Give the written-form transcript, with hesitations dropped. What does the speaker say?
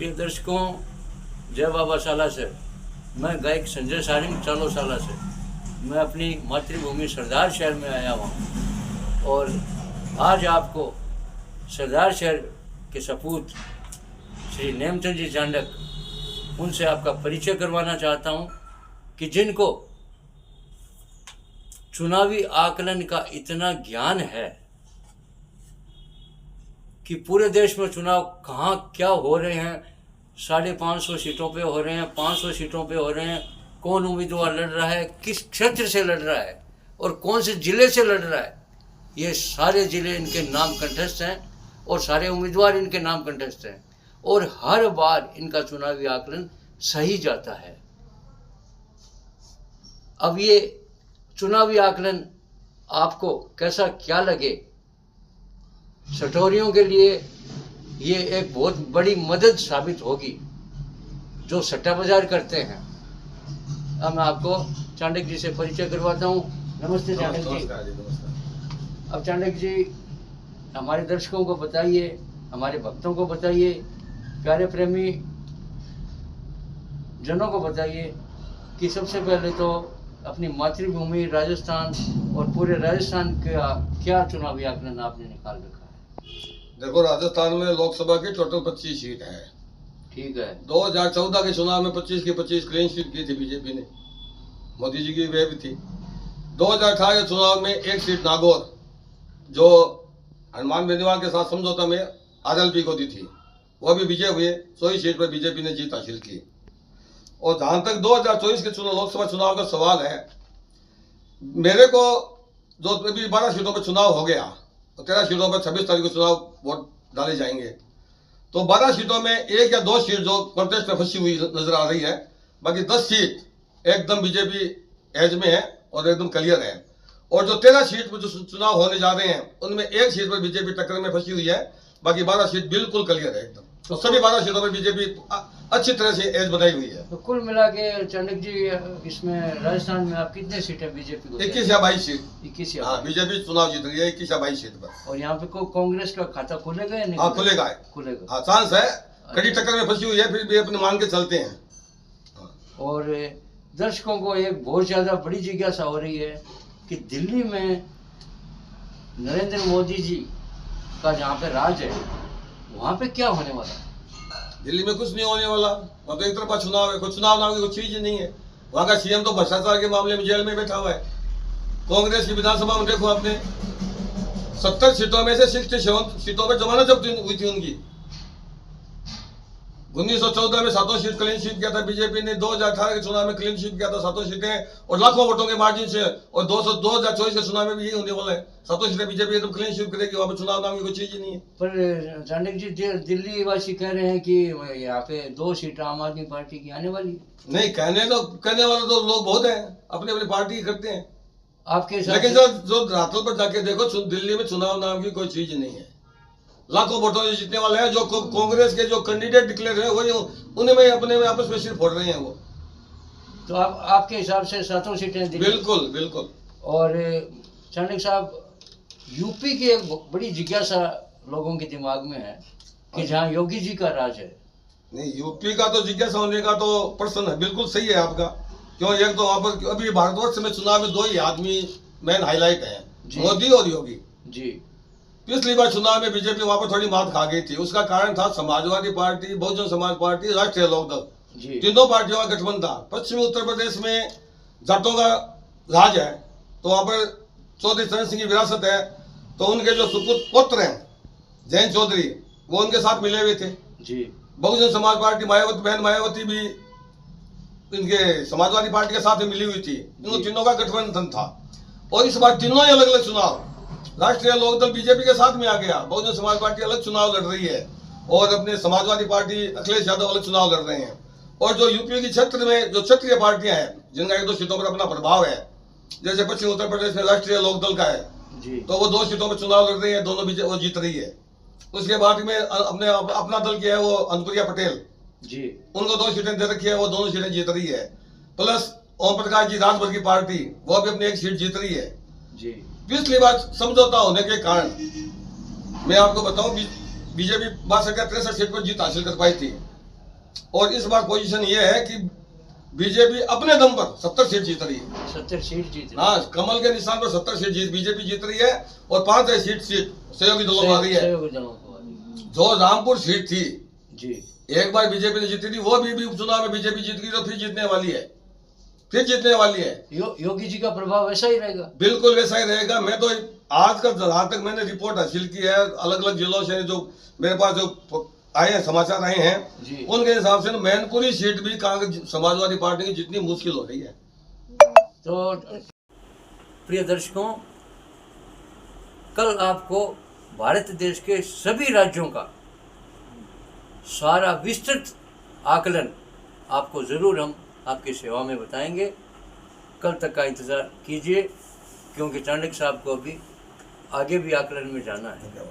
प्रिय दर्शकों, जय बाबा साला से। मैं गायक संजय सारिंग चालो साला से। मैं अपनी मातृभूमि सरदार शहर में आया हूँ और आज आपको सरदार शहर के सपूत श्री नेमचंद जी चांडक उनसे आपका परिचय करवाना चाहता हूँ कि जिनको चुनावी आकलन का इतना ज्ञान है कि पूरे देश में चुनाव कहाँ क्या हो रहे हैं, 550 सीटों पे हो रहे हैं, 500 सीटों पे हो रहे हैं, कौन उम्मीदवार लड़ रहा है, किस क्षेत्र से लड़ रहा है और कौन से जिले से लड़ रहा है, ये सारे जिले इनके नाम कंठस्थ हैं और सारे उम्मीदवार इनके नाम कंठस्थ हैं और हर बार इनका चुनावी आकलन सही जाता है। अब ये चुनावी आकलन आपको कैसा क्या लगे, सटोरियों के लिए ये एक बहुत बड़ी मदद साबित होगी जो सट्टा बाजार करते हैं। अब मैं आपको चांडक जी से परिचय करवाता हूँ। नमस्ते चांडक जी। अब चांडक जी हमारे दर्शकों को बताइए, हमारे भक्तों को बताइए, प्यारे प्रेमी जनों को बताइए कि सबसे पहले तो अपनी मातृभूमि राजस्थान और पूरे राजस्थान का क्या चुनावी आकलन आपने निकाल रखा है? देखो, राजस्थान में लोकसभा की टोटल 25 सीट है। ठीक है। 2014 के चुनाव में 25 की 25 क्लीन शीट की थी बीजेपी ने, मोदी जी की वे भी थी। 2018 के चुनाव में एक सीट नागौर जो हनुमान बेनीवाल के साथ समझौता में आरएलपी को दी थी, वह भी विजय हुए। 24 सीट पर बीजेपी ने जीत हासिल की। और जहां तक 2024 के चुनाव लोकसभा चुनाव का सवाल है, मेरे को जो अभी 12 सीटों पर चुनाव हो गया और 13 सीटों पर 26 तारीख को चुनाव वोट डाले जाएंगे, तो 12 सीटों में 1 या 2 सीट जो प्रोटेस्ट में फंसी हुई नजर आ रही है, बाकी 10 सीट एकदम बीजेपी एज में है और एकदम क्लियर है। और जो 13 सीट पर जो चुनाव होने जा रहे हैं उनमें 1 सीट पर बीजेपी टक्कर में फंसी हुई है, बाकी 12 सीट बिल्कुल क्लियर है एकदम। तो सभी 12 सीटों पर बीजेपी अच्छी तरह से एज बनाई हुई है। तो कुल मिला के चाणक्य जी इसमें राजस्थान में आप कितने सीटें बीजेपी को? 21 या 22 सीट। 21 या? हाँ, बीजेपी चुनाव जीत रही है 21 या 22 सीट पर। और यहाँ पे को कांग्रेस का खाता खुलेगा या नहीं? हाँ, खुलेगा। खुलेगा। हाँ, चांस है। कड़ी टक्कर में फंसी हुई है, फिर भी अपने मान के चलते हैं। और दर्शकों को एक बहुत ज्यादा बड़ी जिज्ञासा हो रही है कि दिल्ली में नरेंद्र मोदी जी का जहाँ पे राज है वहाँ पे क्या होने वाला है? दिल्ली में कुछ नहीं होने वाला। वहाँ तो एक तरफा चुनाव है, कोई चुनाव नाम की कोई चीज ही नहीं है। वहाँ का सीएम तो भ्रष्टाचार के मामले में जेल में बैठा हुआ है। कांग्रेस की विधानसभा में देखो आपने, 70 सीटों में से 67 सीटों पर जमानत जब्त हुई थी उनकी। 1914 में 7 सीट क्लीन शीट किया था बीजेपी ने, 2018 के चुनाव में क्लीन शीट किया था 7 सीटें और लाखों वोटों के मार्जिन से। और 2024 के चुनाव में भी यही होने वाला है, 7 सीटें बीजेपी एकदम क्लीन शीट करेगी। वहाँ पर चुनाव नाम की कोई चीज ही नहीं है। पर चाणक्य जी दिल्ली वासी कह रहे हैं कि यहाँ पे 2 सीट आम आदमी पार्टी की आने वाली। नहीं, कहने वाले तो लोग बहुत हैं, अपनी अपनी पार्टी करते हैं आपके हिसाब। लेकिन जो रातों पर जाके देखो, दिल्ली में चुनाव नाम की कोई चीज नहीं है। लाखों वोटों से जीतने वाले हैं। जो कांग्रेस के जो कैंडिडेट डिक्लेयर है वही उन्हें में अपने में आपस में सिर फोड़ रहे हैं वो। तो आपके हिसाब से 7 सीटें दिल्ली? बिल्कुल बिल्कुल। और चाणक्य साहब, यूपी की एक बड़ी जिज्ञासा लोगों के दिमाग में है कि जहाँ योगी जी का राज है। नहीं, यूपी का तो जिज्ञासा होने का तो प्रश्न है, बिल्कुल सही है आपका। क्यों, एक तो वहां पर अभी भारतवर्ष में चुनाव में 2 ही आदमी मेन हाईलाइट है, मोदी और योगी जी। पिछली बार चुनाव में बीजेपी वहां पर थोड़ी मात खा गई थी। उसका कारण था समाजवादी पार्टी, बहुजन समाज पार्टी, राष्ट्रीय लोकदल, तीनों पार्टियों का गठबंधन था। पश्चिमी उत्तर प्रदेश में जाटों का राज है, तो वहां पर चौधरी चरण सिंह की विरासत है, तो उनके जो सुपुत्र हैं जयंत चौधरी, वो उनके साथ मिले हुए थे जी। बहुजन समाज पार्टी मायावती, बहन मायावती भी इनके समाजवादी पार्टी के साथ मिली हुई थी। इन तीनों का गठबंधन था। और इस बार तीनों ही अलग अलग चुनाव, राष्ट्रीय लोकदल बीजेपी के साथ में आ गया, बहुजन समाज पार्टी अलग चुनाव लड़ रही है और अपने समाजवादी पार्टी अखिलेश यादव अलग चुनाव लड़ रहे हैं। और जो यूपी के क्षेत्र में जो क्षेत्रीय पार्टियां हैं जिनका 1-2 सीटों पर अपना प्रभाव है, जैसे पश्चिम उत्तर प्रदेश में राष्ट्रीय लोकदल का है जी, तो वो 2 सीटों पर चुनाव लड़ रही है, दोनों वो जीत रही है। उसके बाद में अपना दल किया है वो अनुप्रिया पटेल जी, उनको 2 सीटें दे रखी है, वो दोनों सीटें जीत रही है। प्लस ओम प्रकाश जी राजभर की पार्टी, वो भी अपनी 1 सीट जीत रही है जी। पिछली बार समझौता होने के कारण मैं आपको बताऊं, बीजेपी 62 या 63 सीट पर जीत हासिल कर पाई थी। और इस बार पोजीशन ये है कि बीजेपी अपने दम पर 70 सीट जीत रही है। 70 सीट जीत रही है। हाँ, कमल के निशान पर 70 सीट बीजेपी जीत रही है और 5 सीट सहयोगी दलों को आ गई है। सहयोगी दलों को आ गई है। जो रामपुर सीट थी जी, एक बार बीजेपी ने जीती थी, वो भी उपचुनाव में बीजेपी जीत गई तो फिर जीतने वाली है, फिर जीतने वाली है। योगी जी का प्रभाव वैसा ही रहेगा। बिल्कुल वैसा ही रहेगा। मैं तो आज का जहां तक मैंने रिपोर्ट हासिल की है अलग अलग जिलों से, जो मेरे पास जो आए हैं समाचार आए हैं जी। उनके हिसाब से मैनपुरी सीट भी कांग्रेस समाजवादी पार्टी की जितनी मुश्किल हो रही है। तो प्रिय दर्शकों, कल आपको भारत देश के सभी राज्यों का सारा विस्तृत आकलन आपको ज़रूर हम आपकी सेवा में बताएंगे। कल तक का इंतज़ार कीजिए, क्योंकि चाणक्य साहब को भी आगे भी आकलन में जाना है।